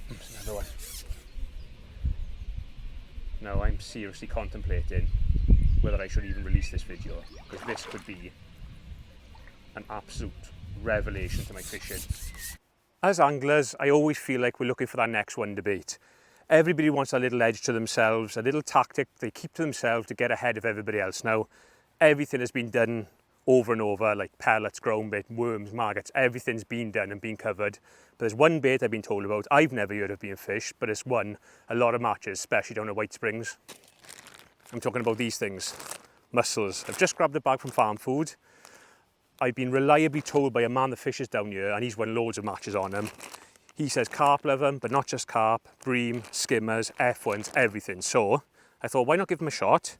there's another one. Now I'm seriously contemplating whether I should even release this video, because this could be an absolute revelation to my fishing. As anglers, I always feel like we're looking for that next wonder bait. Everybody wants a little edge to themselves, a little tactic they keep to themselves to get ahead of everybody else. Now, everything has been done over and over, like pellets, ground bait, worms, maggots, everything's been done and been covered. But there's one bait I've been told about, I've never heard of being fished, but it's won a lot of matches, especially down at White Springs. I'm talking about these things, mussels. I've just grabbed a bag from Farm Food. I've been reliably told by a man that fishes down here, and he's won loads of matches on them. He says carp love them, but not just carp, bream, skimmers, F1s, everything. So I thought, why not give them a shot?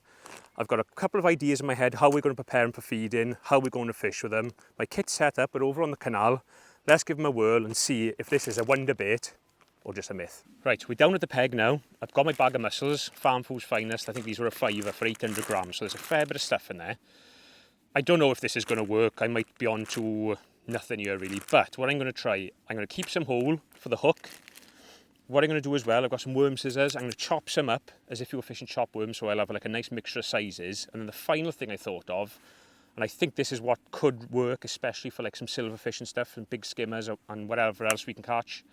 I've got a couple of ideas in my head, how we're going to prepare them for feeding, how we're going to fish with them. My kit's set up, but over on the canal. Let's give them a whirl and see if this is a wonder bait or just a myth. Right, we're down at the peg now. I've got my bag of mussels, Farm Food's finest. I think these were a fiver for 800 grams, so there's a fair bit of stuff in there. I don't know if this is going to work. I might be on to nothing here really, but what I'm going to try, I'm going to keep some whole for the hook. What I'm going to do as well, I've got some worm scissors. I'm going to chop some up as if you were fishing chopped worms, so I'll have like a nice mixture of sizes. And then the final thing I thought of, and I think this is what could work, especially for like some silverfish and stuff and big skimmers and whatever else we can catch.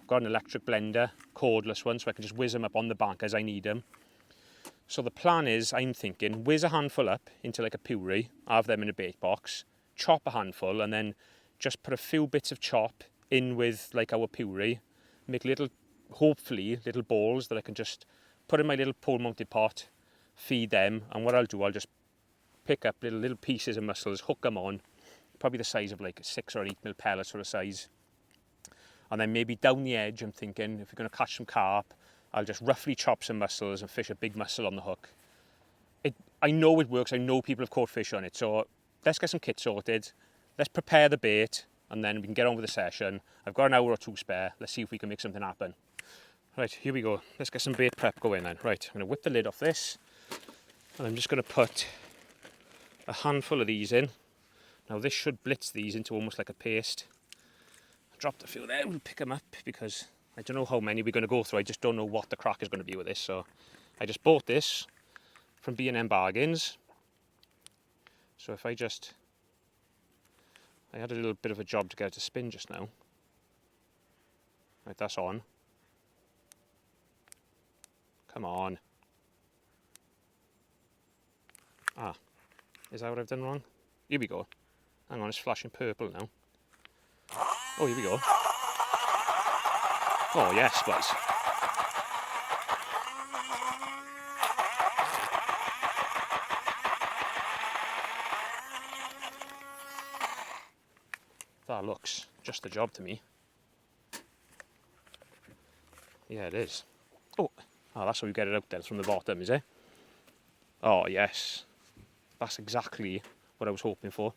I've got an electric blender, cordless one, so I can just whiz them up on the bank as I need them. So the plan is, I'm thinking, whiz a handful up into like a puree, have them in a bait box, chop a handful, and then just put a few bits of chop in with like our puree, make little, hopefully, little balls that I can just put in my little pole-mounted pot, feed them, and what I'll do, I'll just pick up little pieces of mussels, hook them on, probably the size of like a 6 or 8 mil pellet sort of size. And then maybe down the edge, I'm thinking, if we're going to catch some carp, I'll just roughly chop some mussels and fish a big mussel on the hook. I know it works, I know people have caught fish on it, so let's get some kit sorted, let's prepare the bait, and then we can get on with the session. I've got an hour or two spare, let's see if we can make something happen. Right, here we go, let's get some bait prep going then. Right, I'm going to whip the lid off this, and I'm just going to put a handful of these in. Now this should blitz these into almost like a paste. I dropped a few there, we'll pick them up because I don't know how many we're going to go through. I just don't know what the crack is going to be with this. So I just bought this from B&M Bargains. So if I had a little bit of a job to get it to spin just now. Right, that's on. Come on. Ah, is that what I've done wrong? Here we go. Hang on, it's flashing purple now. Oh, here we go. Oh yes, guys. That looks just the job to me. Yeah, it is. Oh, that's how you get it out there from the bottom, is it? Oh yes, that's exactly what I was hoping for.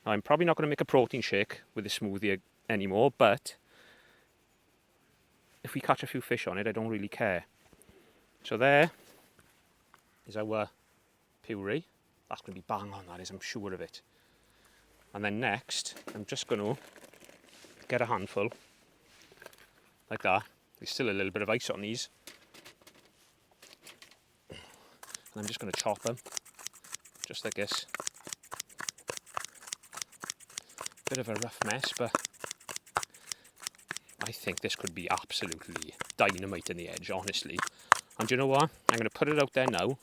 Now, I'm probably not going to make a protein shake with this smoothie anymore, but if we catch a few fish on it, I don't really care. So there is our puree. That's going to be bang on, that is, I'm sure of it. And then next, I'm just going to get a handful, like that. There's still a little bit of ice on these. And I'm just going to chop them, just like this. Bit of a rough mess, but I think this could be absolutely dynamite in the edge, honestly. And do you know what? I'm going to put it out there now.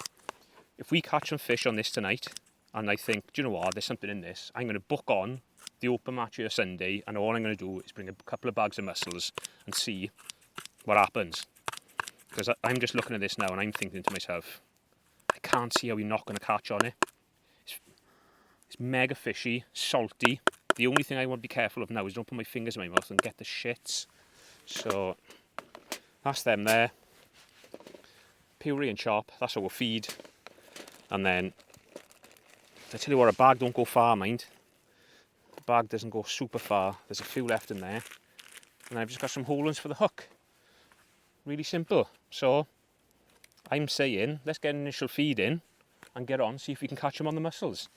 If we catch some fish on this tonight, and I think, do you know what, there's something in this, I'm going to book on the open match here Sunday, and all I'm going to do is bring a couple of bags of mussels and see what happens. Because I'm just looking at this now, and I'm thinking to myself, I can't see how we're not going to catch on it. It's mega fishy, salty. The only thing I want to be careful of now is don't put my fingers in my mouth and get the shits. So that's them there. Puree and chop, that's our feed. And then, I tell you what, a bag don't go far, mind. The bag doesn't go super far. There's a few left in there. And I've just got some whole ones for the hook. Really simple. So I'm saying, let's get an initial feed in and get on, see if we can catch them on the mussels.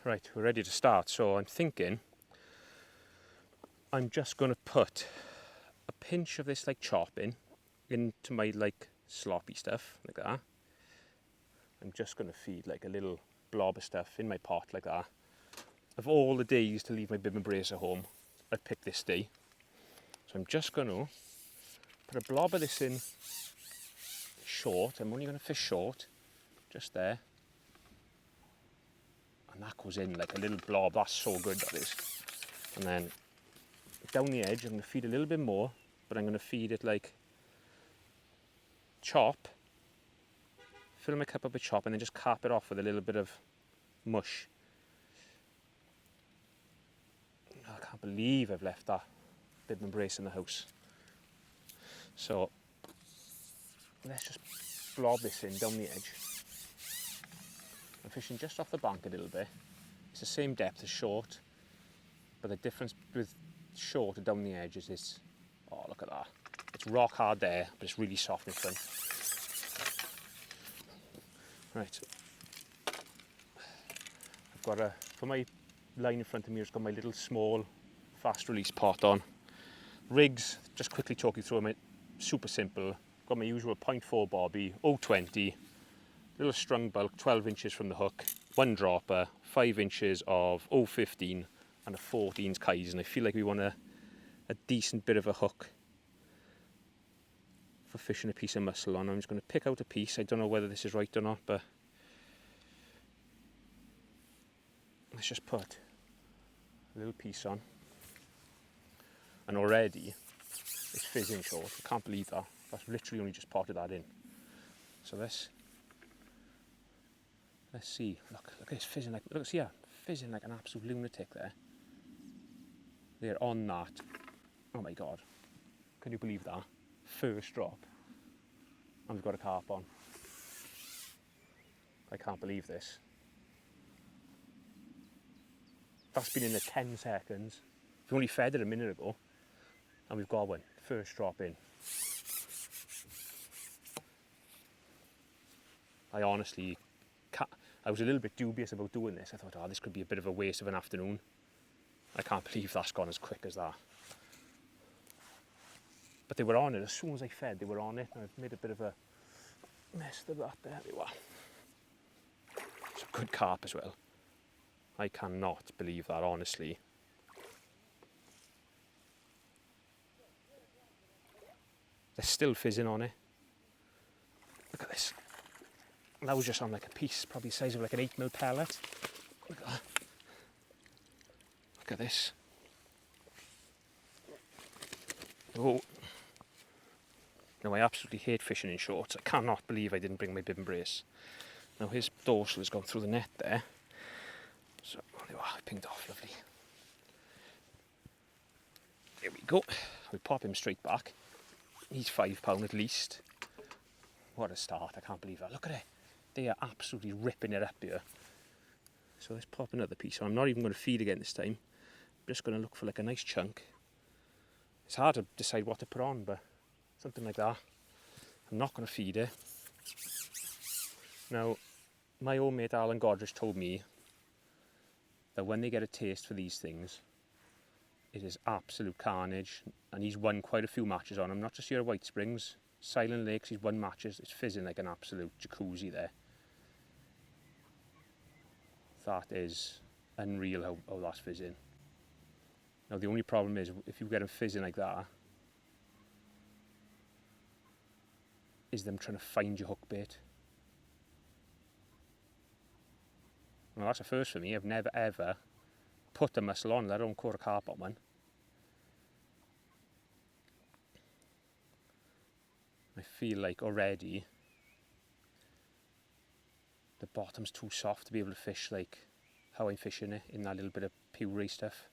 Right, we're ready to start. So I'm thinking I'm just going to put a pinch of this like chop into my like sloppy stuff like that. I'm just going to feed like a little blob of stuff in my pot like that. Of all the days to leave my bib and brace at home, I picked this day. So I'm just going to put a blob of this in short. I'm only going to fish short, just there. And that goes in like a little blob. That's so good, that is. And then down the edge, I'm going to feed a little bit more, but I'm going to feed it like chop. Fill my cup up with chop and then just cap it off with a little bit of mush. I can't believe I've left that bib and brace in the house. So let's just blob this in down the edge. I'm fishing just off the bank a little bit. It's the same depth as short, but the difference with short down the edge is this. Oh, look at that. It's rock hard there, but it's really soft in front. Right. I've got for my line in front of me, I've got my little small fast release pot on. Rigs, just quickly talk you through them, super simple. Got my usual 0.4 bobby, 0.20, little strung bulk, 12 inches from the hook, one dropper, 5 inches of 0.15 and a 14's Kaizen. I feel like we want a decent bit of a hook for fishing a piece of mussel on. I'm just going to pick out a piece. I don't know whether this is right or not, but let's just put a little piece on. And already it's fizzing short. I can't believe that. That's literally only just potted that in. So let's see. Look, it's fizzing like, look, see, fizzing like an absolute lunatic there. They're on that. Oh my God. Can you believe that? First drop. And we've got a carp on. I can't believe this. That's been in there 10 seconds. We only fed it a minute ago. And we've got one. First drop in. I honestly can't. I was a little bit dubious about doing this. I thought, oh, this could be a bit of a waste of an afternoon. I can't believe that's gone as quick as that. But they were on it. As soon as I fed, they were on it. And I've made a bit of a mess of that. There they were. It's a good carp as well. I cannot believe that, honestly. They're still fizzing on it. Look at this. That was just on like a piece, probably the size of like an 8mm pellet. Look at that. Look at this. Oh. No, I absolutely hate fishing in shorts. I cannot believe I didn't bring my bib and brace. Now his dorsal has gone through the net there. So, there we are, I pinged off, lovely. There we go. We pop him straight back. He's £5 at least. What a start, I can't believe that. Look at it. They are absolutely ripping it up here. So let's pop another piece on. I'm not even going to feed again this time. I'm just going to look for like a nice chunk. It's hard to decide what to put on, but something like that. I'm not going to feed it. Now, my old mate Alan Godrich told me that when they get a taste for these things, it is absolute carnage. And he's won quite a few matches on them, not just here at White Springs. Silent Lakes, he's won matches. It's fizzing like an absolute jacuzzi there. That is unreal how that's fizzing. Now the only problem is, if you get them fizzing like that, is them trying to find your hook bait. Well, that's a first for me. I've never ever put a mussel on, let alone caught a carp on one. I feel like already the bottom's too soft to be able to fish like how I'm fishing it, in that little bit of puree stuff.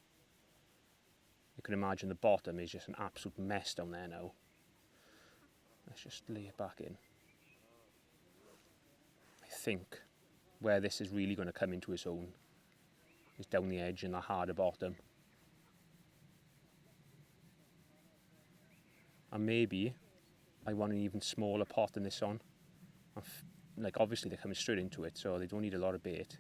You can imagine the bottom is just an absolute mess down there now. Let's just lay it back in. I think where this is really going to come into its own is down the edge in that harder bottom. And maybe I want an even smaller pot than this on. Like obviously they're coming straight into it, so they don't need a lot of bait.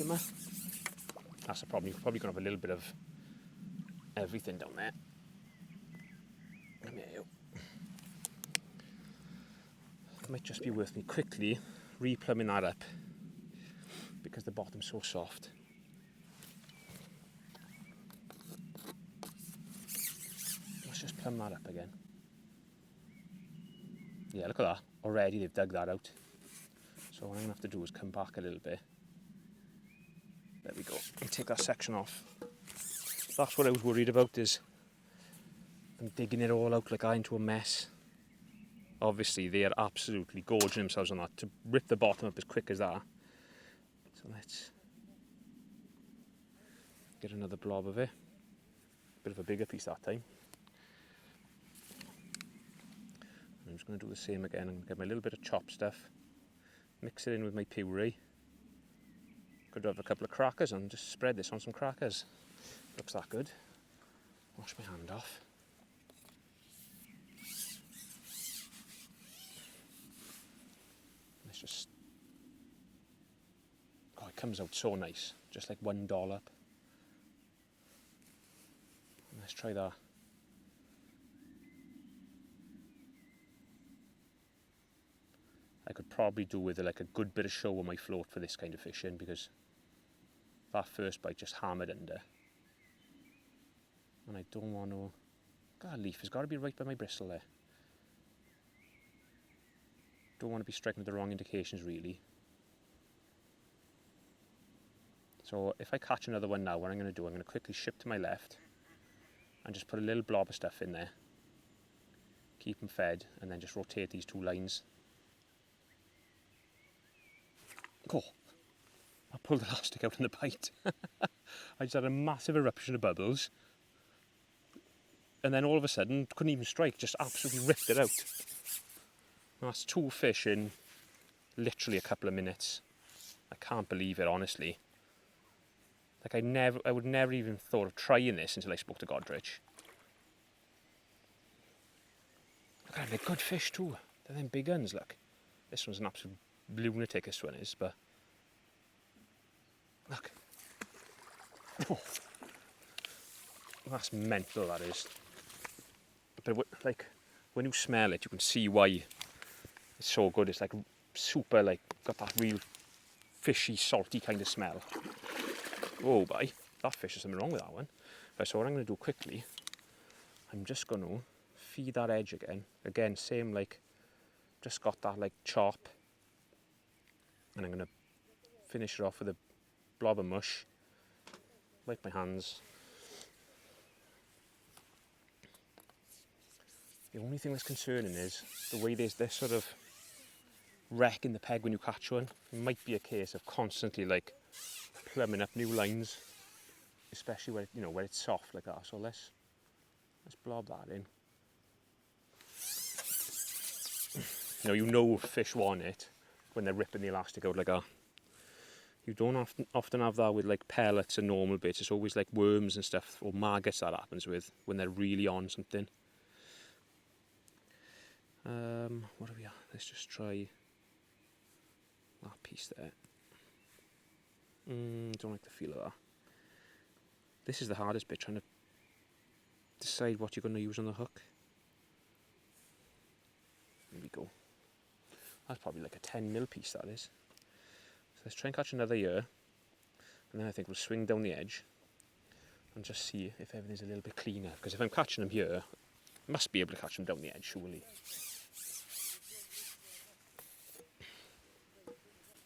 skimmer. That's the problem. You're probably going to have a little bit of everything down there. Come here, you. It might just be worth me quickly re-plumbing that up because the bottom's so soft. Let's just plumb that up again. Yeah, look at that. Already they've dug that out. So what I'm going to have to do is come back a little bit. There we go. And take that section off. That's what I was worried about, is them digging it all out like that into a mess. Obviously they are absolutely gorging themselves on that to rip the bottom up as quick as that. So let's get another blob of it. Bit of a bigger piece that time. I'm just going to do the same again. I'm going to get my little bit of chopped stuff, mix it in with my puree. Could have a couple of crackers and just spread this on some crackers. Looks that good. Wash my hand off. Let's just... Oh, it comes out so nice. Just like one dollop. Let's try that. I could probably do with like a good bit of show on my float for this kind of fishing, because that first bite just hammered under. And I don't want to... God, leaf has got to be right by my bristle there. Don't want to be striking with the wrong indications really. So if I catch another one now, what I'm going to do, I'm going to quickly ship to my left and just put a little blob of stuff in there. Keep them fed and then just rotate these two lines. Oh, I pulled the elastic out in the bite. I just had a massive eruption of bubbles. And then all of a sudden, couldn't even strike, just absolutely ripped it out. And that's two fish in literally a couple of minutes. I can't believe it, honestly. Like I would never even thought of trying this until I spoke to Godrich. Look at them, they're good fish too. They're them big uns, look. This one's an absolute lunatic, this one is, but look. Oh. That's mental, that is. But like, when you smell it, you can see why it's so good. It's like super, like, got that real fishy, salty kind of smell. Oh, boy, that fish is something wrong with that one. Right, so what I'm going to do quickly, I'm just going to feed that edge again. Again, same, like, just got that, like, chop. And I'm going to finish it off with a blob of mush. Wipe my hands. The only thing that's concerning is the way they're sort of wrecking the peg when you catch one. It might be a case of constantly, like, plumbing up new lines, especially where, you know, where it's soft like that. So let's blob that in. You know fish want it when they're ripping the elastic out like that. You don't often have that with like pellets and normal bits. It's always like worms and stuff, or maggots that happens with when they're really on something. What are we at? Let's just try that piece there. Don't like the feel of that. This is the hardest bit, trying to decide what you're going to use on the hook. There we go. That's probably like a 10mm piece, that is. So let's try and catch another here, and then I think we'll swing down the edge and just see if everything's a little bit cleaner, because if I'm catching them here, I must be able to catch them down the edge, surely.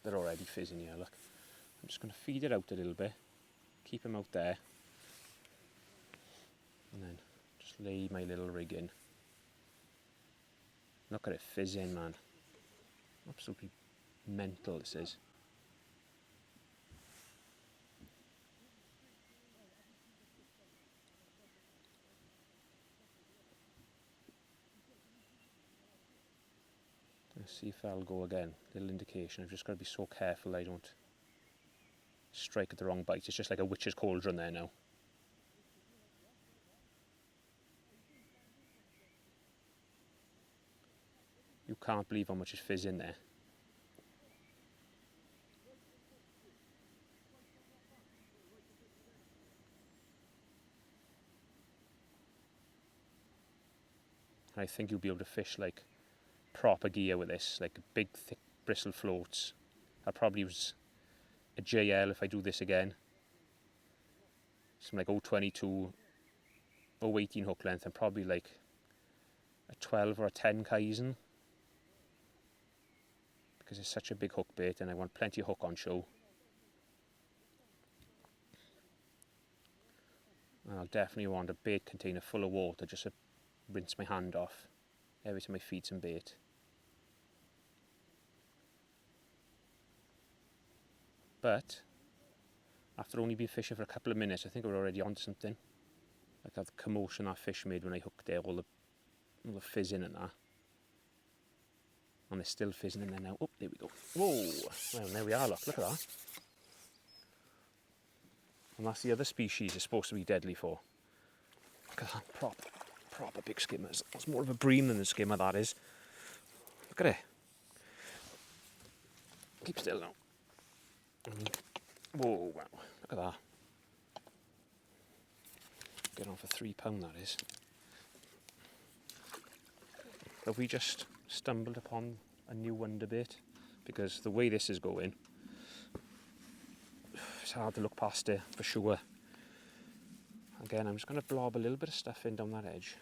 They're already fizzing here, look. I'm just going to feed it out a little bit, keep them out there, and then just lay my little rig in. Look at it fizzing, man. Absolutely mental, this is. Let's see if that'll go again. Little indication. I've just got to be so careful I don't strike at the wrong bite. It's just like a witch's cauldron there now. You can't believe how much is fizz in there. I think you'll be able to fish like proper gear with this, like big thick bristle floats. I'll probably use a JL if I do this again. Some like 022, 018 hook length, and probably like a 12 or a 10 Kaizen, because it's such a big hook bait and I want plenty of hook on show. And I'll definitely want a bait container full of water just to rinse my hand off every time I feed some bait. But after only being fishing for a couple of minutes, I think we're already onto something. Like the commotion that fish made when I hooked there, all the fizzing and that. And they're still fizzing in there now. Oh, there we go. Whoa! Well, there we are, look at that. And that's the other species it's supposed to be deadly for. Look at that, proper big skimmers. That's more of a bream than a skimmer, that is. Look at it. Keep still now. Whoa, wow, look at that. Get on for £3, that is. Have we just stumbled upon a new wonder bait? Because the way this is going, it's hard to look past it for sure. Again, I'm just going to blob a little bit of stuff in down that edge.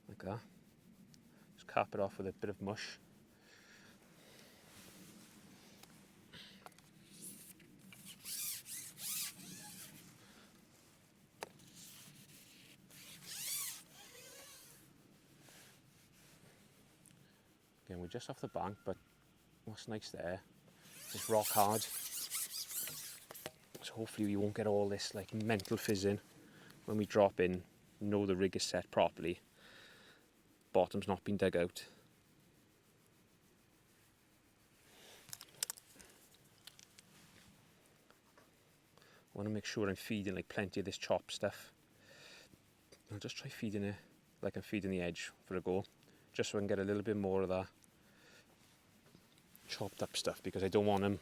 Like that. Just cap it off with a bit of mush. Again, we're just off the bank, but what's nice there, it's rock hard. So hopefully we won't get all this like mental fizzing when we drop in. Know the rig is set properly. Bottom's not been dug out. I want to make sure I'm feeding like plenty of this chop stuff. I'll just try feeding it like I'm feeding the edge for a go, just so I can get a little bit more of that chopped up stuff, because I don't want them,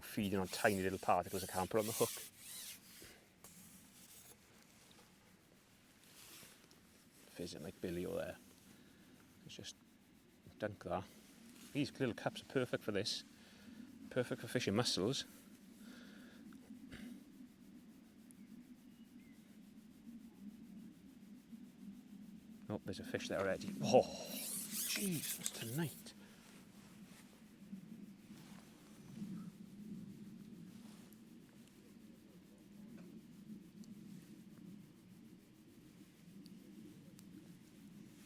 feeding on tiny little particles I can't put on the hook. Fizzing like Billy over there. Let's just dunk that. These little cups are perfect for this. Perfect for fishing mussels. Oh, there's a fish there already. Oh, Jesus, tonight.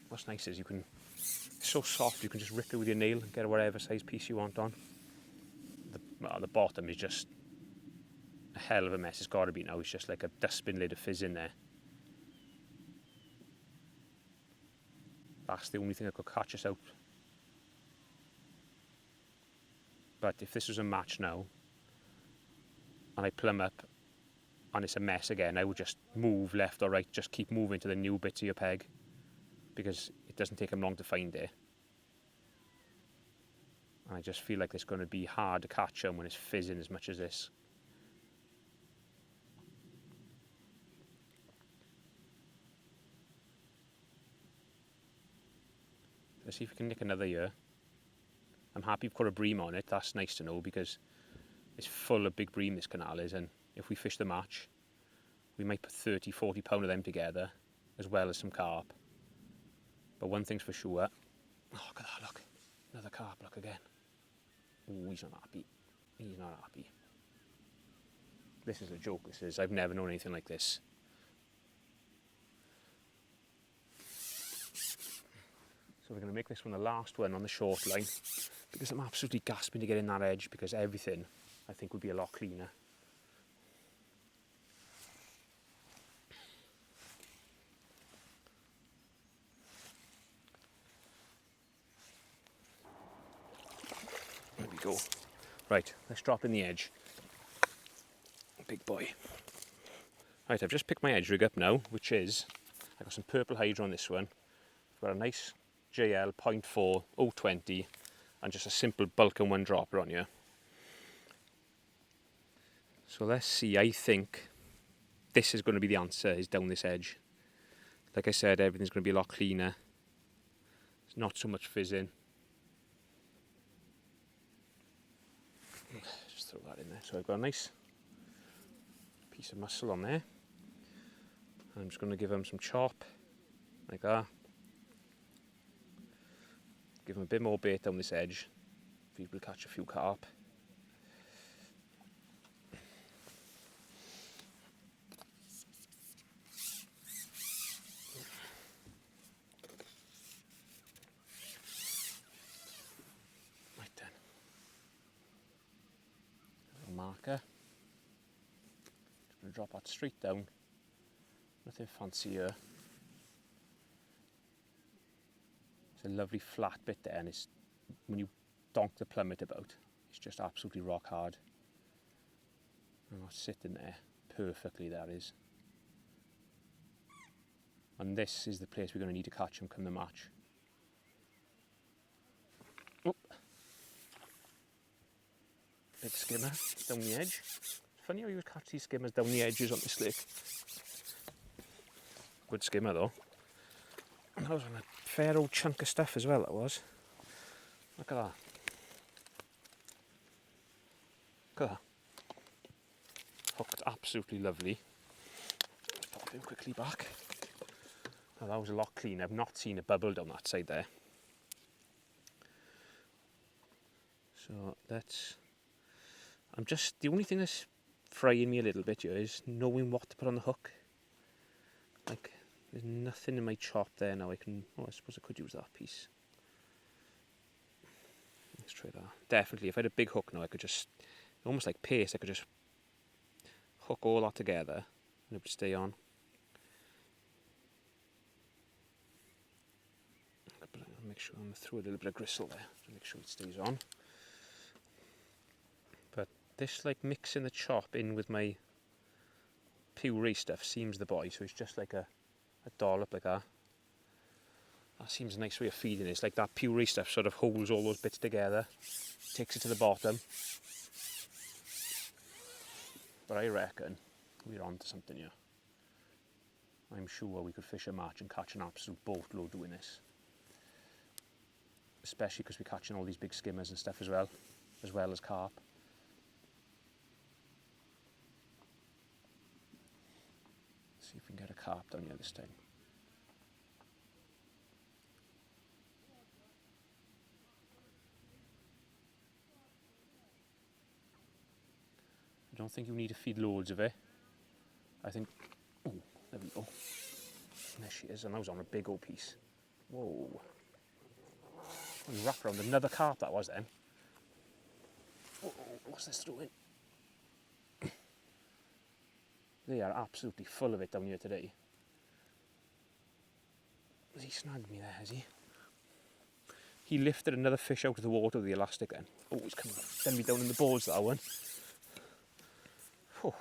What's nice is it's so soft you can just rip it with your nail and get whatever size piece you want on. The bottom is just a hell of a mess. It's got to be now. It's just like a dustbin lid of fizz in there. That's the only thing that could catch us out. But if this was a match now, and I plumb up, and it's a mess again, I would just move left or right, just keep moving to the new bits of your peg, because it doesn't take them long to find it. And I just feel like it's going to be hard to catch them when it's fizzing as much as this. Let's see if we can nick another here. I'm happy we've got a bream on it. That's nice to know, because it's full of big bream, this canal is, and if we fish the match, we might put 30-40 pound of them together, as well as some carp. But one thing's for sure. Oh, look at that, look. Another carp, look again. Oh, he's not happy. He's not happy. This is a joke, this is. I've never known anything like this. So we're going to make this one the last one on the short line, because I'm absolutely gasping to get in that edge, because everything, I think, would be a lot cleaner. There we go. Right, let's drop in the edge. Big boy. Right, I've just picked my edge rig up now, which is, I've got some purple hydro on this one. I've got a nice JL 0.4 020 and just a simple bulk and one dropper on here. So let's see, I think this is going to be the answer, is down this edge. Like I said, everything's going to be a lot cleaner. There's not so much fizzing. Just throw that in there. So I've got a nice piece of mussel on there. I'm just going to give them some chop, like that. Give them a bit more bait down this edge. Maybe we'll catch a few carp. Right then. A little marker. Just going to drop that straight down. Nothing fancy here. It's a lovely flat bit there, and it's, when you donk the plummet about, it's just absolutely rock hard. And that's sitting there perfectly, that is. And this is the place we're going to need to catch them come the match. Oh. Big skimmer down the edge. It's funny how you would catch these skimmers down the edges on this lake. Good skimmer though. And that was on a fair old chunk of stuff as well, that was. Look at that. Look at that. Hooked absolutely lovely. Let's pop him quickly back. Oh, that was a lot cleaner. I've not seen a bubble down that side there. So let's... the only thing that's frying me a little bit here is knowing what to put on the hook. Like, there's nothing in my chop there now. I suppose I could use that piece. Let's try that. Definitely, if I had a big hook now, I could just, almost like paste, I could just hook all that together and it would stay on. I'll make sure I'm through a little bit of gristle there to make sure it stays on. But this, like, mixing the chop in with my puree stuff seems the boy, so it's just like a dollop like that. That seems a nice way of feeding it. It's like that puree stuff sort of holds all those bits together, takes it to the bottom. But I reckon we're on to something here. I'm sure we could fish a match and catch an absolute boatload doing this. Especially because we're catching all these big skimmers and stuff as well as carp. See if we can get a carp down here this time. I don't think you need to feed loads of it. I think, oh, there we go. There she is, and that was on a big old piece. Whoa. We wrapped around another carp that was then. Oh, what's this doing? They are absolutely full of it down here today. Has he snagged me there, has he? He lifted another fish out of the water with the elastic then. Oh, he's coming up. Send me down in the boards, that one. Oh,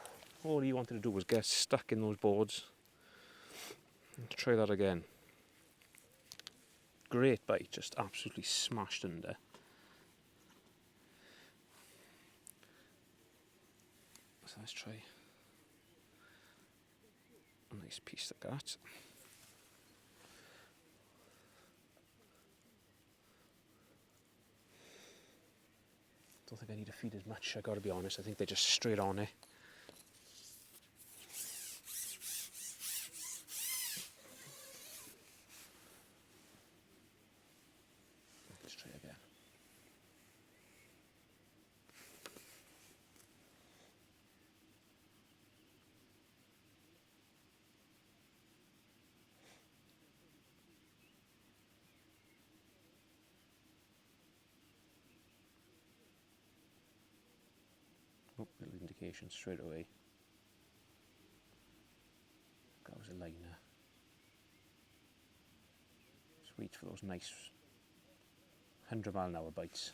all he wanted to do was get stuck in those boards. Let's try that again. Great bite, just absolutely smashed under. So let's try a nice piece like that. Don't think I need to feed as much, I gotta be honest. I think they're just straight on it. Let's try again. Oh, little indication straight away. That was a liner. Sweet for those nice 100-mile-an-hour bites.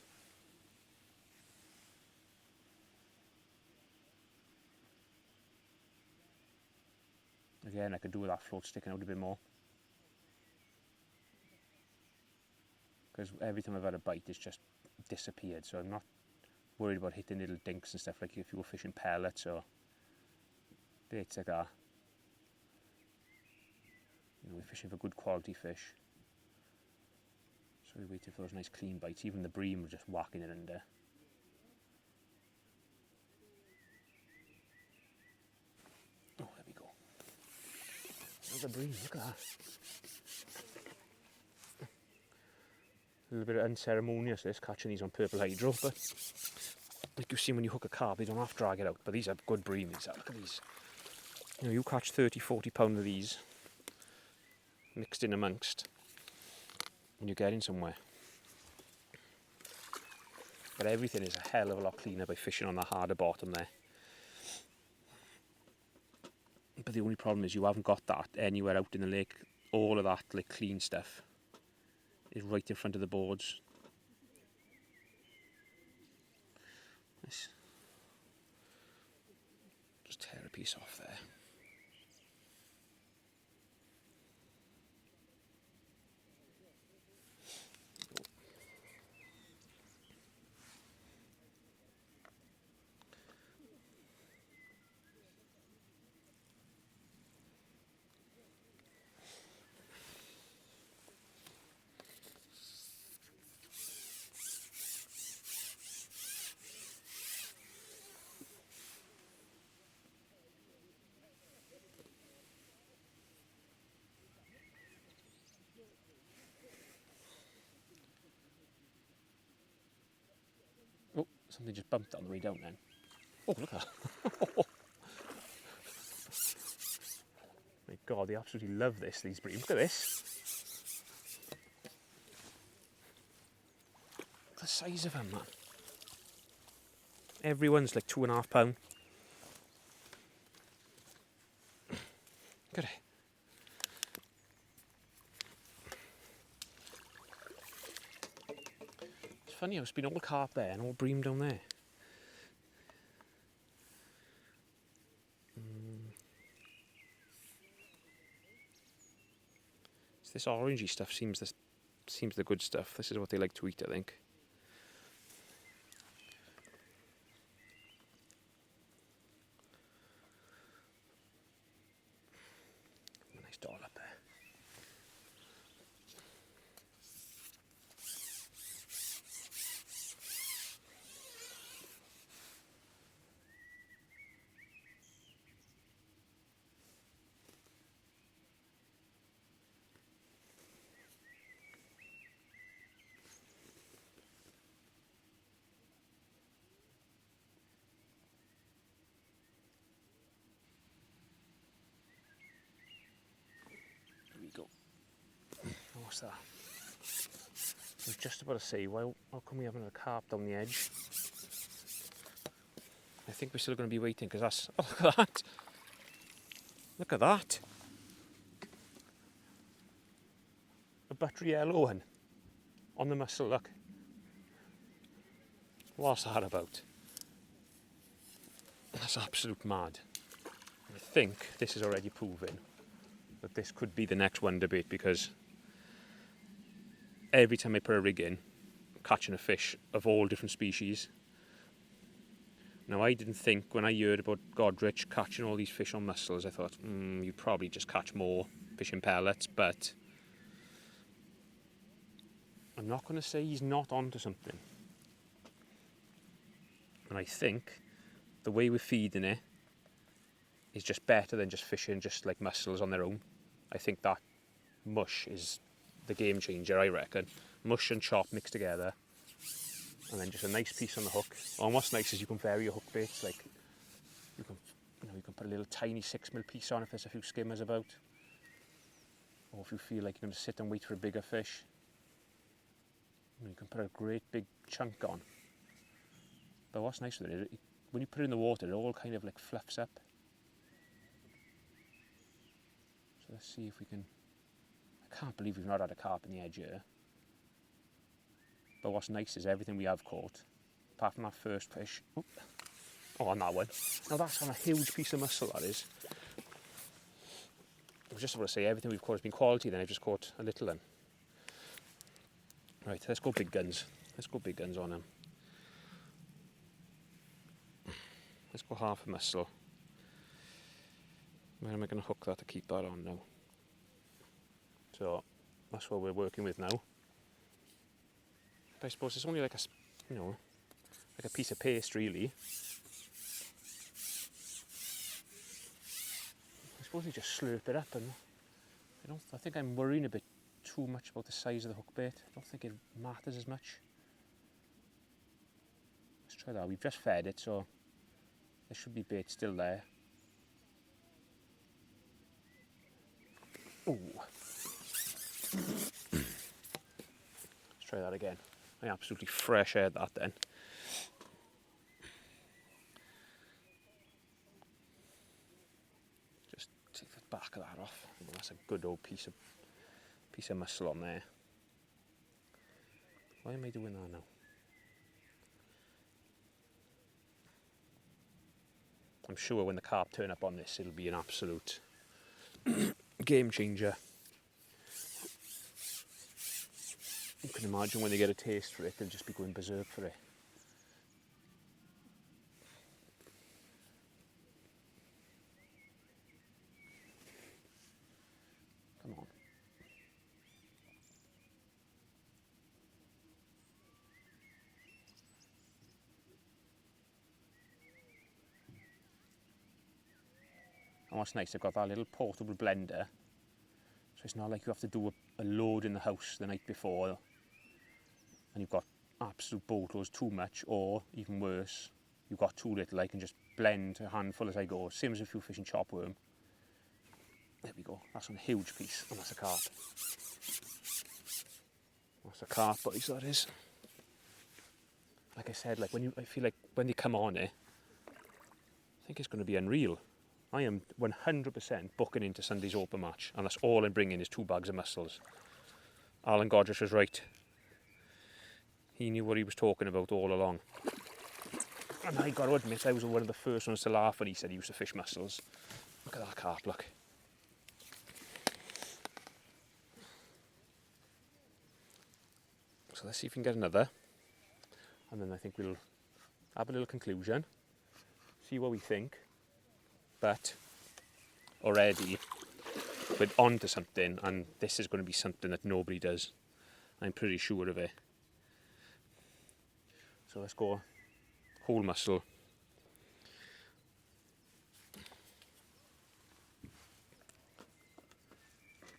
Again, I could do with that float sticking out a bit more. Because every time I've had a bite, it's just disappeared, so I'm not worried about hitting little dinks and stuff like if you were fishing pellets or baits like that. You know, we're fishing for good quality fish. So we're waiting for those nice clean bites. Even the bream was just whacking it under. Oh, there we go. There's a bream, look at that. A little bit unceremonious this, catching these on purple hydro, but like you see when you hook a carp, they don't have to drag it out, but these are good bream, these are. Look at these. You know, you catch 30, 40 pound of these mixed in amongst and you're getting somewhere. But everything is a hell of a lot cleaner by fishing on the harder bottom there. But the only problem is you haven't got that anywhere out in the lake. All of that like clean stuff is right in front of the boards. Let's just tear a piece off there. Oh, something just bumped on the way down then. Oh, look at that. My God, they absolutely love this, these bream. Look at this. Look at the size of them, man. Everyone's like 2.5 pound. Look at it. It's funny how it's been all carp there and all bream down there. It's this orangey stuff seems the good stuff. This is what they like to eat, I think. Nice doll up there. There we go. What's that? I was just about to say, how come we haven't had a carp down the edge? I think we're still going to be waiting because that's... Oh, look at that! Look at that! A buttery yellow one on the mussel, look. What's that about? That's absolute mad. I think this is already proving that this could be the next wonder bait because every time I put a rig in, I'm catching a fish of all different species. Now I didn't think, when I heard about Godrich catching all these fish on mussels, I thought, you'd probably just catch more fishing pellets, but I'm not going to say he's not onto something. And I think the way we're feeding it is just better than just fishing just like mussels on their own. I think that mush is the game changer, I reckon. Mush and chop mixed together, and then just a nice piece on the hook. Almost nice as you can vary your hook baits. Like you can put a little tiny 6mm piece on if there's a few skimmers about, or if you feel like you're going to sit and wait for a bigger fish. You can put a great big chunk on. But what's nice with it, when you put it in the water, it all kind of like fluffs up. So let's see if we can... I can't believe we've not had a carp in the edge here. But what's nice is everything we have caught, apart from that first fish. Oh, on that one. Now that's on a huge piece of mussel, that is. I was just about to say everything we've caught has been quality, then I've just caught a little one. Right, let's go big guns. Let's go big guns on them. Let's go half a mussel. Where am I going to hook that to keep that on now? So that's what we're working with now. But I suppose it's only like like a piece of paste really. I suppose you just slurp it up, and I think I'm worrying a bit too much about the size of the hook bait. I don't think it matters as much. Let's try that. We've just fed it, so there should be bait still there. Ooh. Let's try that again. I absolutely fresh aired that then. Just take the back of that off. That's a good old piece of mussel on there. Why am I doing that now? I'm sure when the carp turn up on this, it'll be an absolute game changer. You can imagine when they get a taste for it, they'll just be going berserk for it. Come on. And what's nice, I've got that little portable blender, so it's not like you have to do a load in the house the night before and you've got absolute boatloads too much, or even worse, you've got too little. I can just blend a handful as I go, same as if you're fishing chopworm. There we go, that's one huge piece, and that's a carp. That's a carp, boys, that is. Like I said, I feel like when they come on it, I think it's going to be unreal. I am 100% booking into Sunday's open match, and that's all I'm bringing is 2 bags of mussels. Alan Godrich was right. He knew what he was talking about all along. And I got to admit, I was one of the first ones to laugh when he said he used to fish mussels. Look at that carp, look. So let's see if we can get another. And then I think we'll have a little conclusion, see what we think. But already we're on to something, and this is going to be something that nobody does. I'm pretty sure of it. So let's go whole mussel.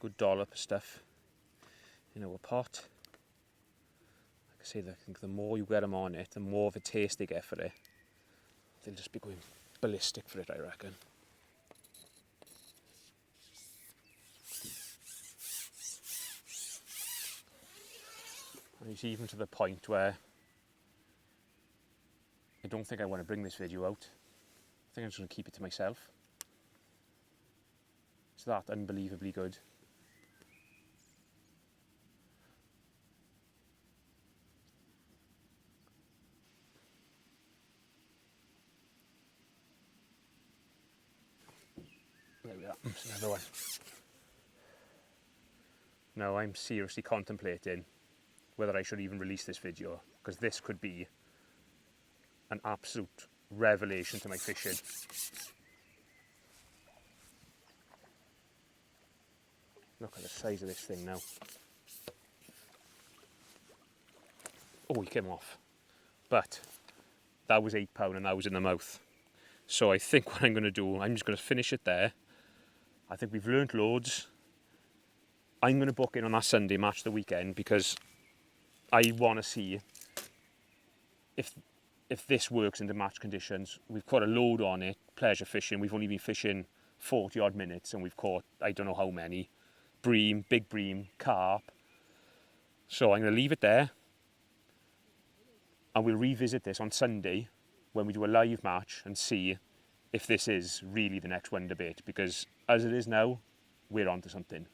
Good dollop of stuff in our pot. Like I say, I think the more you get them on it, the more of a taste they get for it. They'll just be going ballistic for it, I reckon. And it's even to the point where I don't think I want to bring this video out. I think I'm just going to keep it to myself. It's that unbelievably good. There we are, there's another one. Now I'm seriously contemplating whether I should even release this video, because this could be an absolute revelation to my fishing. Look at the size of this thing now. Oh, he came off. But that was £8 and that was in the mouth. So I think what I'm going to do, I'm just going to finish it there. I think we've learnt loads. I'm going to book in on that Sunday match the weekend, because I want to see if this works into match conditions. We've caught a load on it, pleasure fishing. We've only been fishing 40 odd minutes and we've caught I don't know how many. Bream, big bream, carp. So I'm going to leave it there, and we'll revisit this on Sunday when we do a live match and see if this is really the next wonder bait, because as it is now, we're on to something.